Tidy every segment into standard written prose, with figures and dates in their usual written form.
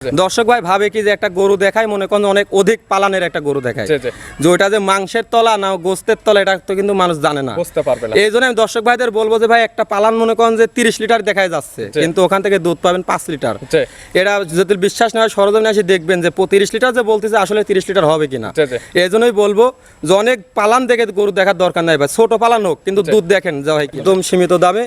দর্শক ভাই ভাবে কি যে একটা গরু দেখায় মনে করেন অনেক অধিক পালানের একটা গরু দেখায়, যে ওইটা যে মাংসের তলা না গোস্তের তলা এটা তো কিন্তু মানুষ জানে না, বুঝতে পারবে না। এই জন্য আমি দর্শক ভাইদের বলবো যে ভাই একটা পালান মনে করেন যে 30 লিটার দেখায় যাচ্ছে, কিন্তু ওখান থেকে দুধ পাবেন 5 লিটার। এটা যদি বিশ্বাস না হয় সরজমিনে এসে দেখবেন যে 30 লিটার যে বলতেছে আসলে 30 লিটার হবে কিনা। এই জন্যই বলবো যে অনেক পালান দেখে গরু দেখার দরকার নাই ভাই, ছোট পালান হোক কিন্তু দুধ দেখেন যা হয় একদম সীমিত দামে।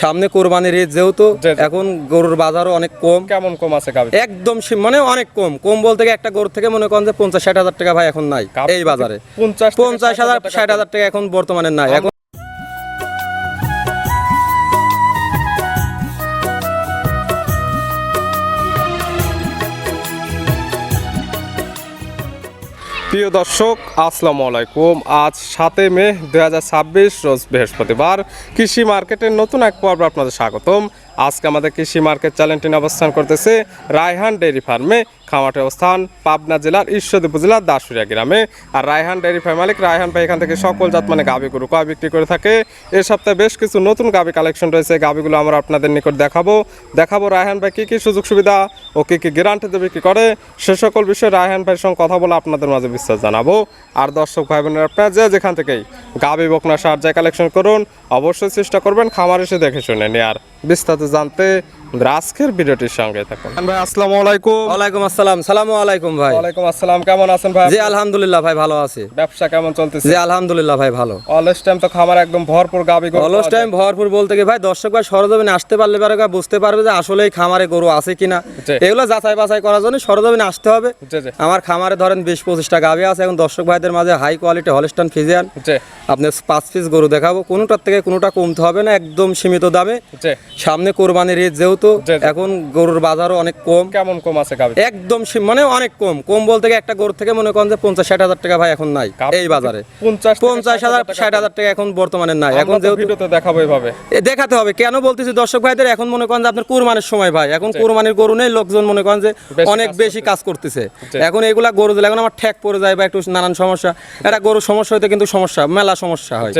সামনে কোরবানির ঈদ যেহেতু এখন গরুর বাজারও অনেক কম। কেমন কম আছে একদম মানে অনেক কম বলতে একটা গরু থেকে মনে করেন যে 50-60 হাজার টাকা ভাই এখন নাই এই বাজারে। 50-60 হাজার টাকা এখন বর্তমানে নাই। এখন প্রিয় দর্শক আসসালামু আলাইকুম। আজ 7 মে 2026 রোজ বৃহস্পতিবার। কৃষি মার্কেটের নতুন এক পর্ব আপনাদের স্বাগতম। আজকে আমাদের কৃষি মার্কেট চ্যানেলটি অবস্থান করতেছে রায়হান ডেইরি ফার্মে। খামারটি অবস্থান পাবনা জেলার ঈশ্বরদী উপজেলার দাসুরিয়া গ্রামে। আর রায়হান ডেইরি ফার্ম মালিক রায়হান ভাই এখান থেকে সকল জাত মানে গাভী গরু কয় বিক্রি করে থাকে। এর সপ্তাহে বেশ কিছু নতুন গাভী কালেকশন রয়েছে, গাভীগুলো আমরা আপনাদের নিকট দেখাবো রায়হান ভাই কী কী সুযোগ সুবিধা ও কী কী গ্যারান্টিতে বিক্রি করে, সে সকল বিষয়ে রায়হান ভাইয়ের সঙ্গে কথা বলে আপনাদের মাঝে বিস্তার জানাবো। আর দর্শক ভাই বোনেরা আপনারা যেখান থেকেই গাভী বকনা সার যায় কালেকশন করুন, অবশ্যই চেষ্টা করবেন খামার এসে দেখে শুনে নিয়ে। আর বিস্তারিত জানতে আজকের ভিডিওটির সঙ্গে থাকুন। ভাই আসসালামু আলাইকুম। ওয়ালাইকুম আসসালাম। সালামু আলাইকুম ভাই। ওয়ালাইকুম আসসালাম। কেমন আছেন ভাই? জি আলহামদুলিল্লাহ ভাই ভালো আছি। ব্যবসা কেমন চলতেছে? জি আলহামদুলিল্লাহ ভাই ভালো। অলস টাইম তো খামার একদম ভরপুর গাভী গরু। অলস টাইম ভরপুর বলতে কি ভাই দর্শক ভাই সরজমিনে আসতে পারলে পারে বুঝতে পারবে যে আসলেই খামারে গরু আছে কিনা। এগুলো যাচাই বাছাই করার জন্য সরজমিনে আসতে হবে। আমার খামারে ধরেন 20-25টা গাভী আছে। এখন দর্শক ভাইদের মাঝে হাই কোয়ালিটি হলস্টাইন ফ্রিজিয়ান আপনি 5 পিস গরু দেখাবো, কোনোটার থেকে কোনোটা কমতে হবে না, একদম সীমিত দামে। সামনে কোরবানির ঈদ যেহেতু এখন গরুর বাজারও অনেক কম। কেমন কম আছে গাভী? একদম মানে অনেক কম বলতে একটা গরু থেকে মনে করেন যে 50-60 হাজার টাকা ভাই এখন নাই এই বাজারে। 50-60 হাজার টাকা এখন বর্তমানে নাই। এখন যেহেতু দেখাবো এইভাবে দেখাতে হবে। কেন বলতেছি দর্শক ভাইদের এখন মনে করেন যে আপনার কুরবানির সময় ভাই, এখন কুরবানির গরু নেই, লোকজন মনে করেন যে অনেক বেশি কাজ করতেছে। এখন এগুলা গরু দিলে এখন আমার ঠেক পড়ে যায় বা একটু নানান সমস্যা, এটা গরু সমস্যা হইতে কিন্তু সমস্যা মেলা সমস্যা হয়।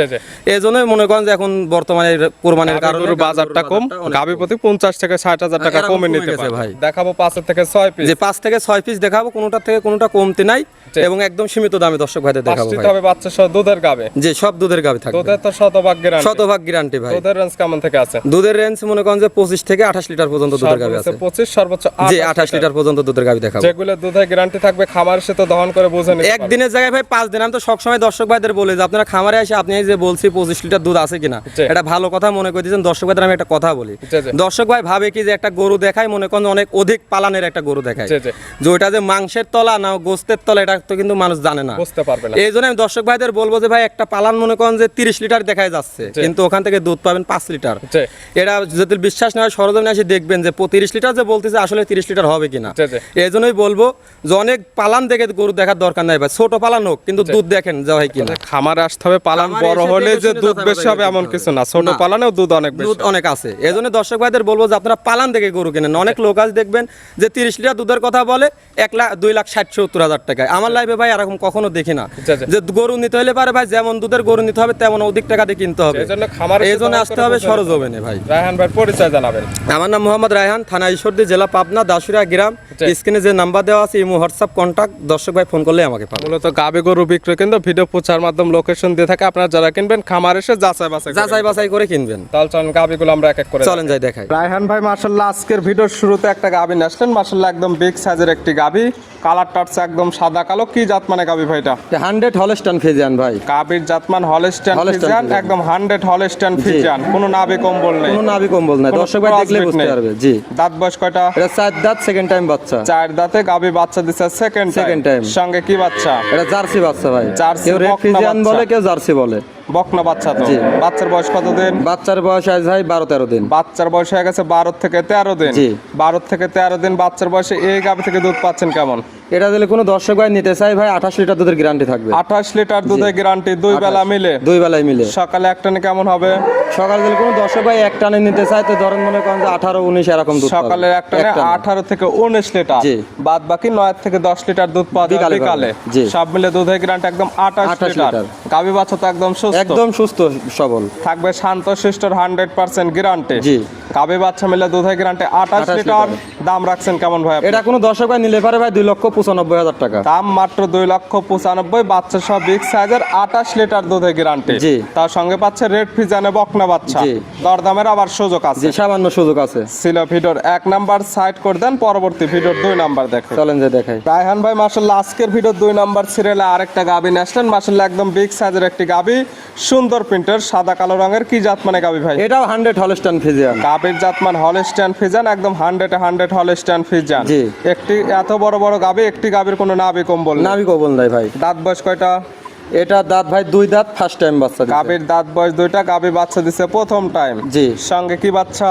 এই জন্যই মনে করেন যে এখন বর্তমানে কুরবানির কারণে বাজারটা কম, গাভী প্রতি 50 থেকে 60 হাজার টাকা কমে নিতে পারে ভাই। দেখাবো 5 থেকে 6 পিস। যে 5 থেকে 6 পিস দেখাবো, কোনোটা থেকে কোনোটা কমতে নাই এবং একদম সীমিত দামে দর্শক ভাইদের দেখাবো ভাই। তবে বাচ্চা সহ দুধের গাভী। জি সব দুধের গাভী থাকবে। দুধের তো শতভাগ গ্যারান্টি ভাই। দুধের রেঞ্জ কেমন থেকে আছে? দুধের রেঞ্জ মনে করেন যে 25 থেকে 28 লিটার পর্যন্ত দুধের গাভী আছে। 25 সর্বোচ্চ 28 লিটার পর্যন্ত দুধের গাভী দেখাবো। যেগুলো দুধের গ্যারান্টি থাকবে খামার এসে তো দহন করে বুঝে নিতে পারবে। একদিনের জায়গায় ভাই 5 দিন। আমি তো সবসময় দর্শক ভাইদের বলি যে আপনারা খামারে এসে আপনি যে বলছি 25 লিটার দুধ আছে কিনা, এটা ভালো কথা মনে করে দিয়েছেন। দর্শক ভাইদের আমি একটা কথা বলি, দর্শক ভাই ভাবে কি যে একটা গরু দেখায় মনে করেন অনেক অধিক পালানের একটা গরু দেখায়, যে ওইটা যে মাংসের তলা না গোস্তের তলা এটা তো কিন্তু মানুষ জানে না, বুঝতে পারবে না। এই জন্য আমি দর্শক ভাইদের বলবো যে ভাই একটা পালান মনে করেন যে 30 লিটার দেখায় যাচ্ছে, কিন্তু ওখান থেকে দুধ পাবেন 5 লিটার। এটা যদি বিশ্বাস না হয় সরজমিনে এসে দেখবেন যে 30 লিটার যে বলতেছে আসলে 30 লিটার হবে কিনা। এই জন্যই বলবো যে অনেক পালান দেখে গরু দেখার দরকার নাই ভাই, ছোট পালান হোক কিন্তু দুধ দেখেন যা হয় কিনা। খামারে আসতে হবে, পালান বড় হলে যে দুধ বেশি হবে এমন কিছু না, ছোট পালানেও দুধ অনেক আছে। এই জন্য দর্শক ভাইদের বলবো যে আপনারা পালান দেখে গরু কেনেন। অনেক লোক আজ দেখবেন যে 30 লিটার দুধের কথা বলে 2,60,70 হাজার টাকায়। আমার লাইফে ভাই এরকম কখনো দেখি না, যে গরু নিতে হলে পারে ভাই যেমন দুধের গরু নিতে হবে তেমন অধিক টাকা দিয়ে কিনতে হবে। এই জন্য আসতে হবে সরজমিনে ভাই। রায়হান ভাই পরিচয় জানাবেন। আমার নাম মোহাম্মদ রায়হান, থানা ঈশ্বরদী, জেলা পাবনা, দাসুরিয়া গ্রাম। স্ক্রিনে যে নাম্বার দেওয়া আছে ইমো হোয়াটসঅ্যাপ কন্টাক্ট, দর্শক ভাই ফোন করলে আমাকে পাবেন। মূলত গাভী গরু বিক্রয় কিন্তু ভিডিও প্রচার মাধ্যম লোকেশন দিয়ে থাকে, আপনারা যারা কিনবেন খামার এসে যাচাই বাছাই করে কিনবেন। তাহলে চলেন গাভীগুলো আমরা এক এক করে চলেন যাই দেখাই। রায়হান ভাই মাশাআল্লাহ আজকের ভিডিওর শুরুতে একটা গাভী নিয়ে আসলেন, মাশাআল্লাহ একদম বিগ সাইজের একটি গাভী, কালারটা হচ্ছে একদম সাদা কালো। কি জাত মানে গাভী ভাইটা? 100 হলস্টাইন ফ্রিজিয়ান ভাই। গাভীর জাতমান হলস্টাইন ফ্রিজিয়ান, একদম 100 হলস্টাইন ফ্রিজিয়ান, কোনো নাভি কম্বল নেই, কোনো নাভি কম্বল নাই, দর্শক ভাই দেখলে বুঝতে পারবে। জি দাঁত বয়স কয়টা? এটা 4 দাঁত, সেকেন্ড টাইম বাচ্চা। 4 দাঁতে গাভী বাচ্চা দিছে সেকেন্ড টাইম। সঙ্গে কি বাচ্চা? এটা জার্সি বাচ্চা ভাই। কেউ রেড ফ্রিজিয়ান বলে, কেউ জার্সি বলে। বকনা বাচ্চা তো। বাচ্চার বয়স কত দিন? বাচ্চার বয়স আজ ভাই 12-13 দিন। বাচ্চার বয়স হয়ে গেছে 12 থেকে 13 দিন। 12 থেকে 13 দিন বাচ্চার বয়সে এই গাভী থেকে দুধ পাচ্ছেন কেমন? এটা দিলে কোনো দর্শক ভাই নিতে চাই ভাই 28 লিটার দুধের গ্যারান্টি থাকবে। 28 লিটার দুধের গ্যারান্টি, দুই বেলা মিলে, দুই বেলায় মিলে। সকালে এক টানে কেমন হবে? সকালে দিলে কোনো দর্শক ভাই এক টানে নিতে চাই তো ধরেন মনে করেন যে 18 19 এরকম দুধ পাবে। সকালে এক টানে 18 থেকে 19 লিটার, জি। বাদ বাকি 9 থেকে 10 লিটার দুধ পাওয়া যাবে বিকালে। জি। সব মিলে দুধের গ্যারান্টি একদম 28 লিটার। গাভী বাচ্চা তো একদম সুস্থ, একদম সুস্থ সবল থাকবে শান্তশিষ্টর 100% গ্যারান্টি। জি। গাভী বাচ্চা মিলে দুধের গ্যারান্টি 28 লিটার। দাম রাখছেন কেমন ভাই? এটা কোনো দর্শক ভাই নিলে পারে ভাই 2,95,000 টাকা। দাম মাত্র 2,95,000, বাচ্চা সব বিগ সাইজের 28 লিটার দুধের গ্যারান্টি। জি। তার সঙ্গে পাচ্ছে রেড ফিজানে বকনা বাচ্চা। জি। দরদামের আবার সুযোগ আছে। জি, সামান্য সুযোগ আছে। ছিল ভিডিওর 1 নাম্বার সাইড করে দেন, পরবর্তী ভিডিওর 2 নাম্বার দেখেন। চলেন যে দেখাই। রায়হান ভাই মাশাআল্লাহ আজকের ভিডিওর 2 নাম্বার সিরিয়ালে আরেকটা গাভী নিয়ে আসলেন। মাশাআল্লাহ একদম বিগ সাইজের একটি গাভী, সুন্দর প্রিন্টের, সাদা কালো রঙের। কি জাত মানে গাভী ভাই? এটাও 100 হলস্টাইন ফ্রিজিয়ান। গাভীর জাতমান হলস্টাইন ফ্রিজিয়ান, একদম 100 হলস্টাইন ফ্রিজিয়ান। জি। একটি এত বড় বড় গাভী, একটি গাভীর কোনো নাভি কম্বল নেই। নাভি কবল নাই ভাই। দাঁত বয়স কয়টা? এটা দাঁত ভাই 2 দাঁত, ফার্স্ট টাইম বাচ্চা দিছে। গাভীর দাঁত বয়স 2টা, গাভী বাচ্চা দিছে প্রথম টাইম। জি। সঙ্গে কি বাচ্চা?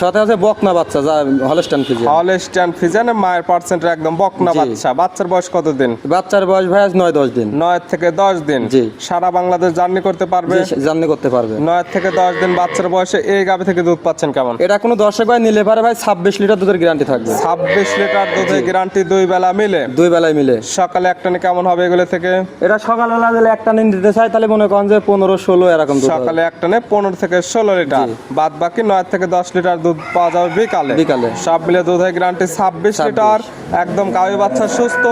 সাথে আছে বকনা বাচ্চা যা হলস্টাইন ফ্রিজিয়ান। হলস্টাইন ফ্রিজিয়ান, মায়ের পার্সেন্টের একদম বকনা জি। বাচ্চা। বাচ্চার বয়স কত দিন? বাচ্চার বয়স ভাই আজ 9-10 দিন। 9 থেকে 10 দিন। জি। সারা বাংলাদেশ জার্নি করতে পারবে। জার্নি করতে পারবে। 9 থেকে 10 দিন বাচ্চার বয়সে এই গাভী থেকে দুধ পাচ্ছেন কেমন? এটা কোনো দর্শক ভাই নিলে পারে ভাই 26 লিটার দুধের গ্যারান্টি থাকবে। 26 লিটার দুধের গ্যারান্টি, দুই বেলা মিলে। দুই বেলায় মিলে। সকালে এক টানে কেমন হবে এগুলো থেকে? এটা সকালবেলা দিলে একটা নিন দিতে চাই তাহলে মনে করেন যে 15-16 এরকম দুধ হবে। সকালে এক টানে 15 থেকে 16 লিটার, বাদ বাকি 9 থেকে 10 লিটার দুধ পাওয়া যাবে বিকালে। বিকালে। সব মিলে দুধের গ্যারান্টি 26 লিটার। একদম গাভী বাচ্চা সুস্থ,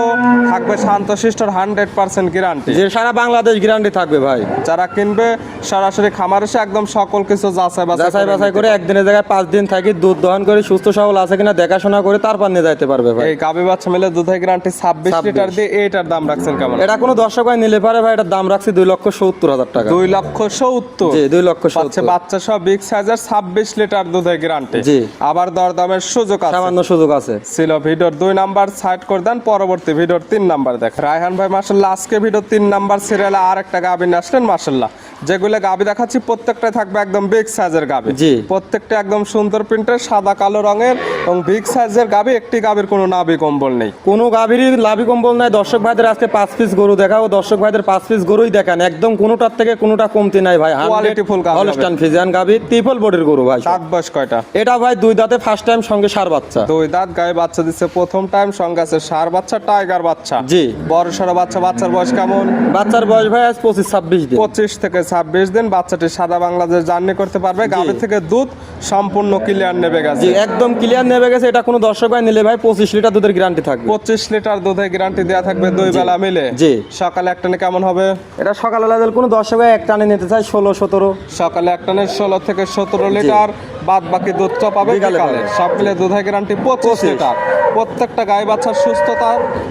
থাকবে শান্তশিষ্টর 100% গ্যারান্টি। যে সারা বাংলাদেশ গ্যারান্টি থাকবে ভাই। যারা কিনবে সরাসরি খামার এসে একদম সকল কিছু যাচাই বাছাই করে একদিনের জায়গায় 5 দিন থাকি দুধ দহন করে সুস্থ সবল আছে কিনা দেখাশোনা করে তারপর নিয়ে যাইতে পারবে ভাই। এই গাভী বাচ্চা মিলে দুধের গ্যারান্টি 26 লিটার দিয়ে এইটার দাম রাখছেন কেমন? এটা কোনো দর্শক ভাই নিলে পারে ভাই এটার দাম রাখছি 2,70,000 টাকা। 2,70,000। জি, 2,70,000 বাচ্চা সব বিগ সাইজের 26 লিটার দুধের গ্যারান্টি। জি। আবার দরদামের সুযোগ আছে। সামান্য সুযোগ আছে। ছিল ভিডিওর 2 নাম্বার সাইড করে দেন, পরবর্তী ভিডিওর 3 নাম্বার দেখ। রায়হান ভাই মাশাআল্লাহ আজকে ভিডিওর 3 নাম্বার সিরিয়ালে আরেকটা গাভী নিয়ে আসলেন। মাশাআল্লাহ যেগুলো গাভী দেখাচ্ছি প্রত্যেকটাই থাকবে একদম বিগ সাইজের গাভী। জি। প্রত্যেকটা একদম সুন্দর প্রিন্টের, সাদা কালো রঙের এবং বিগ সাইজের গাভী। একটি গাভীর কোনো নাভি কম্বল নেই। কোনো গাভীরই লাভি কম্বল নাই। দর্শক ভাইদের আজকে 5 পিস গরু দেখাও। দর্শক ভাইদের 5 পিস গরুই দেখান, একদম কোনোটার থেকে কোনোটা কমতি নাই ভাই। কোয়ালিটিফুল গাভী, হলস্টাইন ফ্রিজিয়ান গাভী, ট্রিপল বডির গরু ভাই। দাঁত বয়স কয়টা? এটা ভাই 2 দাঁতে, ফার্স্ট টাইম, সঙ্গে ষাঁড় বাচ্চা। 2 দাঁত, গায়ে বাচ্চা দিচ্ছে প্রথম টাইম, সঙ্গে আছে ষাঁড় বাচ্চা, টাইগার বাচ্চা। জি। বড় সড়ো বাচ্চা। বাচ্চার বয়স কেমন? বাচ্চার বয়স ভাই আজ 25-26 দিন। 25 থেকে 26 দিন। বাচ্চাটি সারা বাংলাদেশ জার্নি করতে পারবে। গাভী থেকে দুধ সম্পূর্ণ ক্লিয়ার নেবে গেছে। জি, একদম ক্লিয়ার নেবে গেছে। এটা কোনো দর্শক ভাই নিলে ভাই 25 লিটার দুধের গ্যারান্টি থাকবে। 25 লিটার দুধের গ্যারান্টি দেওয়া থাকবে দুই বেলা মিলে। জি। সকালে এক টানে কেমন হবে? এটা সকালবেলা দিলে কোনো দর্শক ভাই এক টানে নিতে চাই 16-17। সকালে এক টানে 16 থেকে 17 লিটার, বাদ বাকি দুধটা পাবে বিকালে বিকালে। পাবে। সব মিলে দুধের গ্যারান্টি 25 লিটার। প্রত্যেকটা গায়ে বাচ্চার সুস্থতা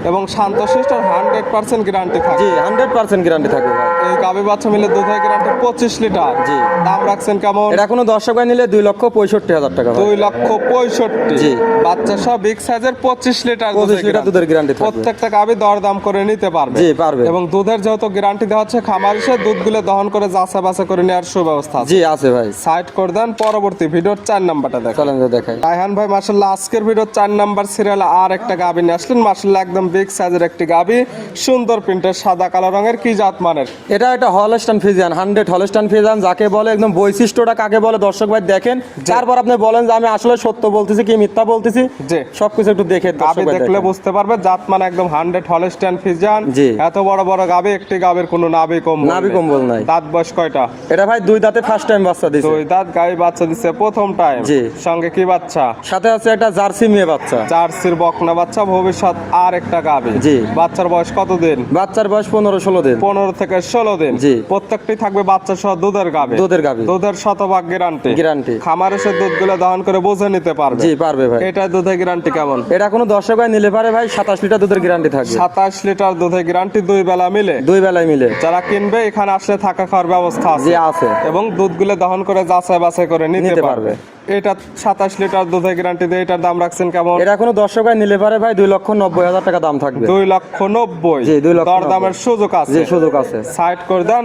এবং শান্তশিষ্টর 100% গ্যারান্টি থাকে। জি, 100% গ্যারান্টি থাকবে ভাই। এই গাভী বাচ্চা মিলে দুধের গ্যারান্টি 25 লিটার। জি। দাম রাখছেন কেমন? এটা কোনো দর্শক ভাই নিলে 2,65,000 টাকা ভাই। 2,65,000। জি। বাচ্চা সব বিগ সাইজের 25 লিটার 25 লিটার দুধের গ্যারান্টি থাকবে। প্রত্যেকটা গাভী দরদাম করে নিতে পারবে। জি, পারবে। এবং দুধের যেহেতু গ্যারান্টি দেওয়া হচ্ছে, খামার এসে দুধগুলো দহন করে যাচাই বাছাই করে নেওয়ার সুব্যবস্থা আছে। জি, আছে ভাই। সাইড করে দেন, পরবর্তী ভিডিওর 4 নাম্বারটা দেখেন। চলেন যে দেখাই। রায়হান ভাই মাশাআল্লাহ আজকের ভিডিওর 4 নাম্বার সিরিয়ালে আর একটা গাভী নিয়ে আসলেন। মাশাআল্লাহ একদম বিগ সাইজের একটি গাভী, সুন্দর প্রিন্টের, সাদা কালো রঙের। কি জাত মানের? এটা একটা হলস্টাইন ফ্রিজিয়ান, 100 হলস্টাইন ফ্রিজিয়ান যাকে বলে। একদম বৈশিষ্ট্যটা কাকে বলে দর্শক ভাই দেখেন, তারপর আপনি বলেন যে আমি আসলে সত্য বলতেছি কি মিথ্যা বলতেছি। জি। সবকিছু একটু দেখে গাভী দেখলে বুঝতে পারবে জাত মান একদম 100 হলস্টাইন ফ্রিজিয়ান। জি। এত বড় বড় গাভী, একটি গাভীর কোনো নাভি কম্বল নাভি কম্বল নাই। দাঁত বয়স কয়টা? এটা ভাই 2 দাঁতে, ফার্স্ট টাইম বাচ্চা দিছে। 2 দাঁত, গাভী বাচ্চা দিচ্ছে প্রথম টাইম। জি। সঙ্গে কি বাচ্চা? সাথে আছে একটা জার্সি মেয়ে বাচ্চা। জার্সির বকনা বাচ্চা, ভবিষ্যৎ আর একটা গাভী। জি। বাচ্চার বয়স কত দিন? বাচ্চার বয়স 15-16 দিন। 15 থেকে 16 দিন। জি। প্রত্যেকটি থাকবে বাচ্চা সহ দুধের গাভী। দুধের গাভী। দুধের শতভাগ গ্যারান্টি। গ্যারান্টি। খামার এসে দুধগুলো দহন করে বুঝে নিতে পারবে। জি, পারবে ভাই। এটা দুধের গ্যারান্টি কেমন? এটা কোনো দর্শক ভাই নিলে পারে ভাই 27 লিটার দুধের গ্যারান্টি থাকবে। 27 লিটার দুধের গ্যারান্টি, দুই বেলা মিলে। 2 বেলায় মিলে। যারা কিনবে এখানে আসলে থাকা খাওয়ার ব্যবস্থা আছে জি, আছে। এবং দুধগুলো দহন করে যাচাই বাছাই করে নিতে নিতে পারবে। পারবে। এটা 27 লিটার দুধের গ্যারান্টি দিয়ে এটার দাম রাখছেন কেমন? এটা কোনো দর্শক ভাই নিলে পারে ভাই 2,90,000 টাকা দাম থাকবে। 2,90,000 জি, 2,90,000 দর দামের সুযোগ আছে। জি, সুযোগ আছে। সাইড করে দেন,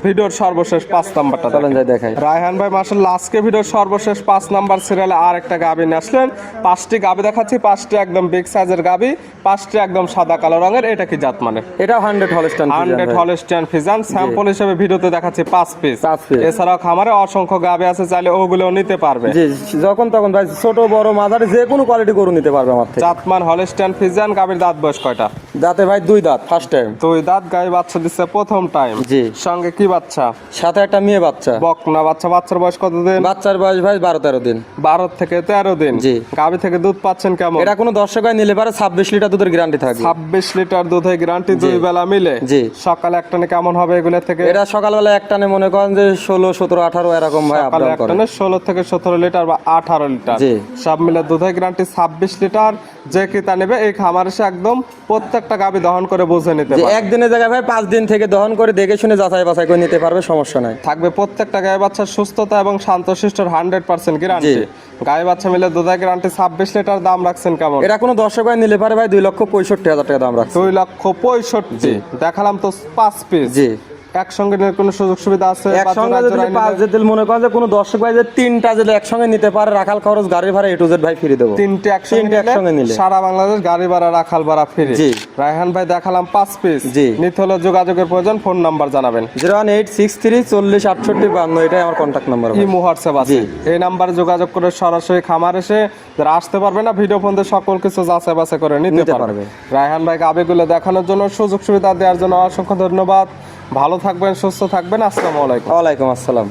ভিডিওর সর্বশেষ 5 নাম্বারটা চলেন যাই দেখাই। রায়হান ভাই মাশাআল্লাহ আজকে ভিডিওর সর্বশেষ 5 নাম্বার সিরিয়ালে আর একটা গাবি নিয়ে আসলেন। 5টি গাবি দেখাচ্ছি, 5টি একদম বিগ সাইজের গাবি, 5টি একদম সাদা কালো রঙের। এটা কি জাত মানে? এটা 100 হলস্টাইন 100 হলস্টাইন ফ্রিজিয়ান। স্যাম্পল হিসেবে ভিডিওতে দেখাচ্ছি 5 পিস। 5 পিস। এছাড়াও খামারে অসংখ্য গাবি আছে, চাইলে ওগুলোও নিতে পারবে। জি, যখন তখন ভাই ছোট বড় মাঝারি যে কোনো কোয়ালিটি গরু নিতে পারবে আমার থেকে। জাতমান হলস্টাইন ফ্রিজিয়ান। গাবির দাঁত বয়স কয়টা? দাঁতে ভাই 2 দাঁত, ফার্স্ট টাইম। 2 দাঁত। গাই বাচ্চা দিচ্ছে প্রথম টাইম। জি। সঙ্গে কি বাচ্চা? সাথে একটা মেয়ে বাচ্চা। বকনা বাচ্চা। বাচ্চার বয়স কত দিন? বাচ্চার বয়স ভাই 12-13 দিন। 12 থেকে 13 দিন। জি। গাবি থেকে দুধ পাচ্ছেন কেমন? এটা কোনো দর্শক ভাই নিলে পারে 26 লিটার দুধের গ্যারান্টি থাকবে। 26 লিটার দুধের গ্যারান্টি, 2 বেলা মিলে। জি। সকালে একটানে কেমন হবে এগুলো থেকে? এটা সকালবেলা একটানে মনে করেন যে 16, 17, 18 এরকম ভাই আপ সকালে ডাউন করে। একটানে 16 থেকে 17 লিটার বা 18 লিটার। জি। সব মিলে দুধের গ্যারান্টি 26 লিটার। যে কিতা নেবে এই খামার এসে একদম প্রত্যেকটা গাবি দহন করে বুঝে নিতে যে পারবে। একদিনের জায়গায় ভাই 5 দিন থেকে দহন করে দেখে শুনে যাচাই বাছাই করে নিতে পারবে, সমস্যা নাই। থাকবে প্রত্যেকটা গায়ে বাচ্চার সুস্থতা এবং শান্তশিষ্টর 100% গ্যারান্টি। জি। গায়ে বাচ্চা মিলে দুধের গ্যারান্টি 26 লিটার। দাম রাখছেন কেমন? এটা কোনো দর্শক ভাই নিলে পারে ভাই 2,65,000 টাকা দাম রাখছে। 2,65,000। দেখালাম তো 5 পিস। জি। একসঙ্গে নিয়ে কোনো সুযোগ সুবিধা আছে? একসঙ্গে যদি 5 যদি মনে করেন যে কোনো দর্শক ভাই যে 3টা যদি একসঙ্গে নিতে পারে, রাখাল খরচ গাড়ি ভাড়া A to Z ভাই ফ্রি দেবো। 3টে একসঙ্গে একসঙ্গে নিলে নিলে সারা বাংলাদেশ গাড়ি ভাড়া রাখাল ভাড়া ফ্রি। জি। রায়হান ভাই দেখালাম 5 পিস। জি। নিতে হলে যোগাযোগের প্রয়োজন, ফোন নাম্বার জানাবেন। 01863 40 68 52, এটাই আমার কন্ট্যাক্ট নাম্বার। ইমো হোয়াটসঅ্যাপ আছে, এই নাম্বারে যোগাযোগ করে সরাসরি খামার এসে যারা আসতে পারবে না ভিডিও ফোন দিয়ে সকল কিছু যাচাই বাছাই করে নিতে পারবে। রায়হান ভাই গাবিগুলো দেখানোর জন্য, সুযোগ সুবিধা দেওয়ার জন্য অসংখ্য ধন্যবাদ। ভালো থাকবেন, সুস্থ থাকবেন। আসসালামু আলাইকুম। ওয়ালাইকুম আসসালাম।